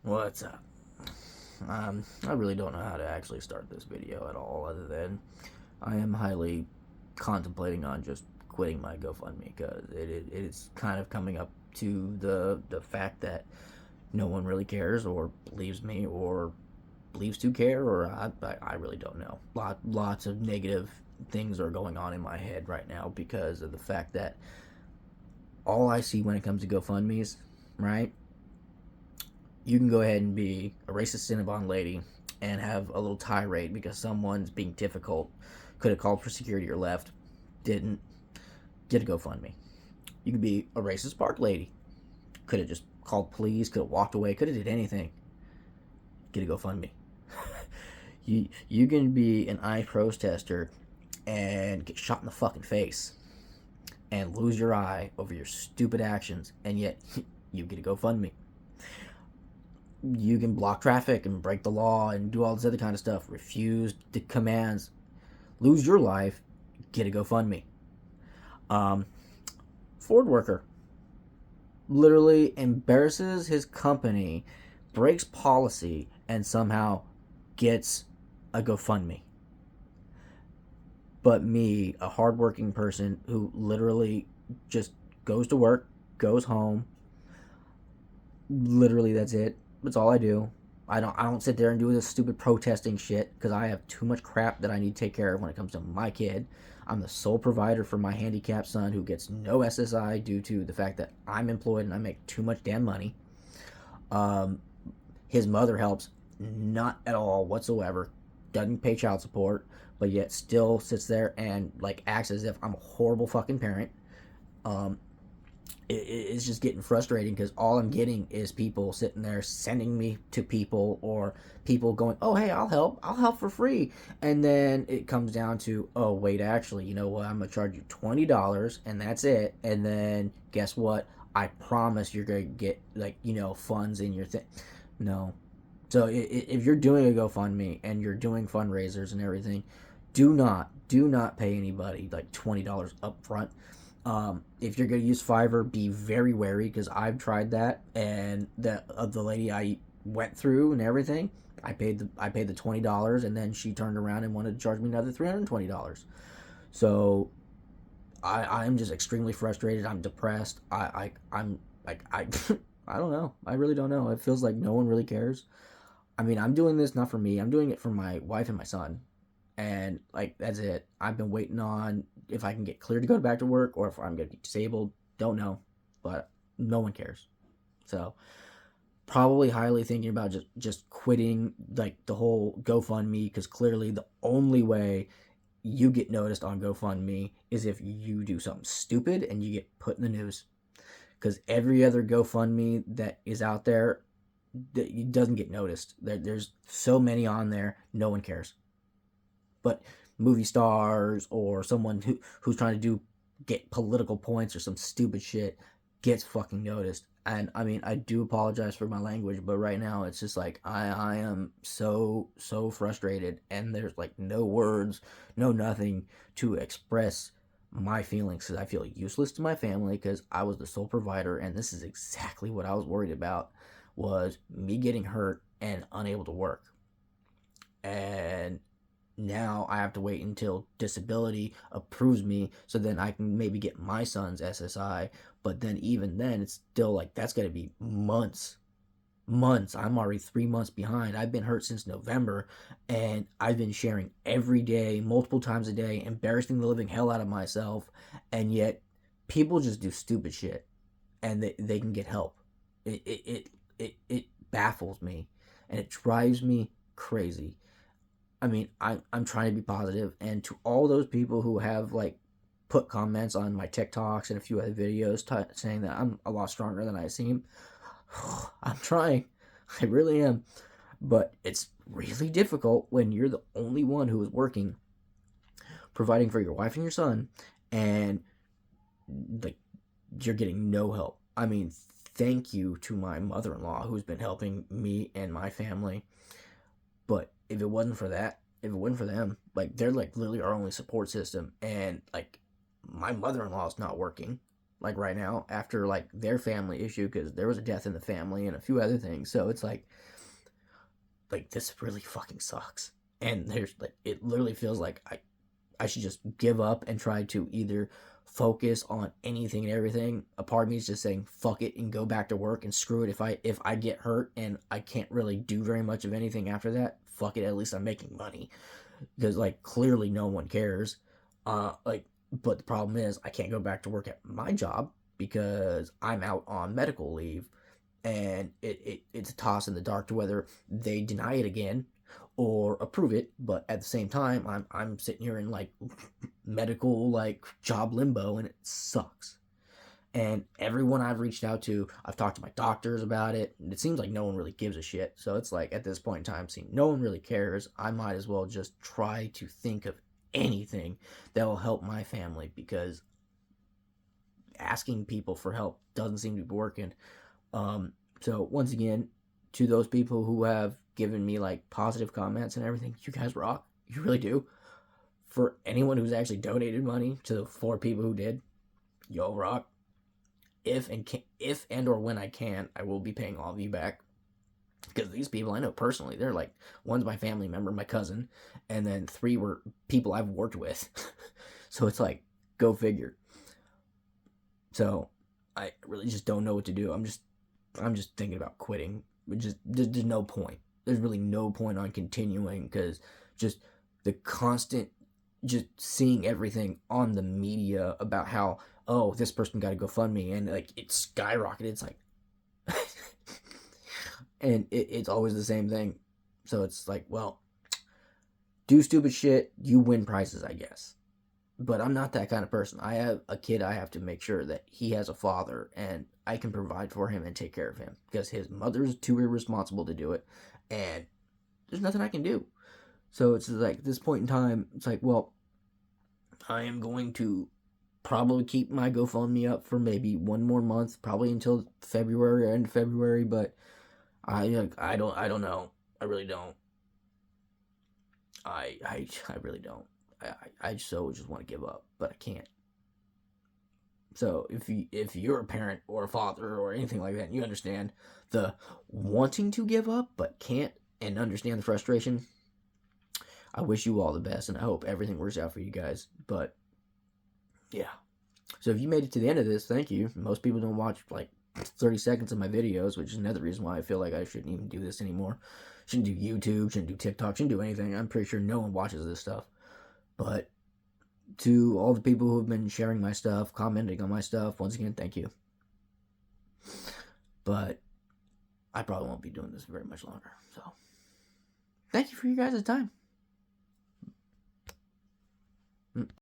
What's up? I really don't know how to actually start this video at all, other than I am highly contemplating on just quitting my GoFundMe because it's kind of coming up to the fact that no one really cares or believes me or believes to care, or I really don't know. Lots of negative things are going on in my head right now because of the fact that all I see when it comes to GoFundMe's, right? You can go ahead and be a racist Cinnabon lady and have a little tirade because someone's being difficult, could have called for security or left, didn't, get a GoFundMe. You could be a racist park lady, could have just called police, could have walked away, could have did anything, get a GoFundMe. You can be an ICE protester and get shot in the fucking face and lose your eye over your stupid actions, and yet you get a GoFundMe. You can block traffic and break the law and do all this other kind of stuff, refuse the commands, lose your life, get a GoFundMe. Ford worker literally embarrasses his company, breaks policy, and somehow gets a GoFundMe. But me, a hardworking person who literally just goes to work, goes home, literally that's it. That's all I do. I don't sit there and do this stupid protesting shit because I have too much crap that I need to take care of when it comes to my kid. I'm the sole provider for my handicapped son who gets no SSI due to the fact that I'm employed and I make too much damn money. His mother helps not at all whatsoever, doesn't pay child support, but yet still sits there and like acts as if I'm a horrible fucking parent. It's just getting frustrating because all I'm getting is people sitting there sending me to people, or people going, oh, hey, I'll help for free. And then it comes down to, oh, wait, actually, you know what? I'm going to charge you $20 and that's it. And then guess what? I promise you're going to get, like, funds in your thing. No. So if you're doing a GoFundMe and you're doing fundraisers and everything, do not pay anybody like $20 up front. If you're gonna use Fiverr, be very wary because I've tried that, and the lady I went through and everything, I paid the $20, and then she turned around and wanted to charge me another $320. So I'm just extremely frustrated. I'm depressed. I'm like I don't know. I really don't know. It feels like no one really cares. I mean, I'm doing this not for me. I'm doing it for my wife and my son. And like that's it. I've been waiting on if I can get cleared to go back to work or if I'm gonna be disabled. Don't know, but no one cares. So probably highly thinking about just quitting like the whole GoFundMe, because clearly the only way you get noticed on GoFundMe is if you do something stupid and you get put in the news. Because every other GoFundMe that is out there, it doesn't get noticed. There's so many on there, no one cares. But movie stars or someone who's trying to get political points or some stupid shit gets fucking noticed. And I mean, I do apologize for my language, but right now it's just like I am so frustrated, and there's like no words, no nothing to express my feelings, because I feel useless to my family because I was the sole provider, and this is exactly what I was worried about, was me getting hurt and unable to work. And now I have to wait until disability approves me so then I can maybe get my son's SSI. But then even then, it's still like that's going to be months. I'm already 3 months behind. I've been hurt since November, and I've been sharing every day, multiple times a day, embarrassing the living hell out of myself. And yet people just do stupid shit and they can get help. It baffles me, and it drives me crazy. I mean, I'm trying to be positive, and to all those people who have like put comments on my TikToks and a few other videos saying that I'm a lot stronger than I seem, I'm trying. I really am. But it's really difficult when you're the only one who is working, providing for your wife and your son, and like you're getting no help. I mean, thank you to my mother-in-law who's been helping me and my family. But if it wasn't for that, if it wasn't for them, like they're like literally our only support system. And like my mother-in-law is not working. like right now after like their family issue, because there was a death in the family and a few other things. So it's like this really fucking sucks. And there's like, it literally feels like I should just give up and try to either focus on anything and everything. A part of me is just saying fuck it and go back to work and screw it. If I get hurt and I can't really do very much of anything after that, fuck it, at least I'm making money. Because like clearly no one cares. Like, but the problem is I can't go back to work at my job because I'm out on medical leave, and it's a toss in the dark to whether they deny it again or approve it. But at the same time, I'm sitting here in like medical like job limbo, and it sucks. And everyone I've reached out to, I've talked to my doctors about it, and it seems like no one really gives a shit. So it's like at this point in time, seeing no one really cares, I might as well just try to think of anything that will help my family, because asking people for help doesn't seem to be working. So once again, to those people who have given me like positive comments and everything, you guys rock. You really do. For anyone who's actually donated money to the 4 people who did, yo rock. If and or when I can, I will be paying all of you back, because these people I know personally. They're like, one's my family member, my cousin, and then 3 were people I've worked with. So it's like, go figure. So I really just don't know what to do. I'm just thinking about quitting. There's no point. There's really no point on continuing, because just the constant, just seeing everything on the media about how, oh, this person got to GoFundMe, and like it skyrocketed. It's like, and it's always the same thing. So it's like, well, do stupid shit, you win prizes, I guess. But I'm not that kind of person. I have a kid. I have to make sure that he has a father, and I can provide for him and take care of him, because his mother's too irresponsible to do it, and there's nothing I can do. So it's like, at this point in time, it's like, well, I am going to probably keep my GoFundMe up for maybe 1 more month, probably until February, end of February. But I don't know. I really don't. I really don't. I so just want to give up, but I can't. So if you're a parent or a father or anything like that, and you understand the wanting to give up but can't, and understand the frustration, I wish you all the best, and I hope everything works out for you guys. But yeah. So if you made it to the end of this, thank you. Most people don't watch like 30 seconds of my videos, which is another reason why I feel like I shouldn't even do this anymore. Shouldn't do YouTube, shouldn't do TikTok, shouldn't do anything. I'm pretty sure no one watches this stuff. But to all the people who have been sharing my stuff, commenting on my stuff, once again, thank you. But I probably won't be doing this very much longer. So thank you for you guys' time.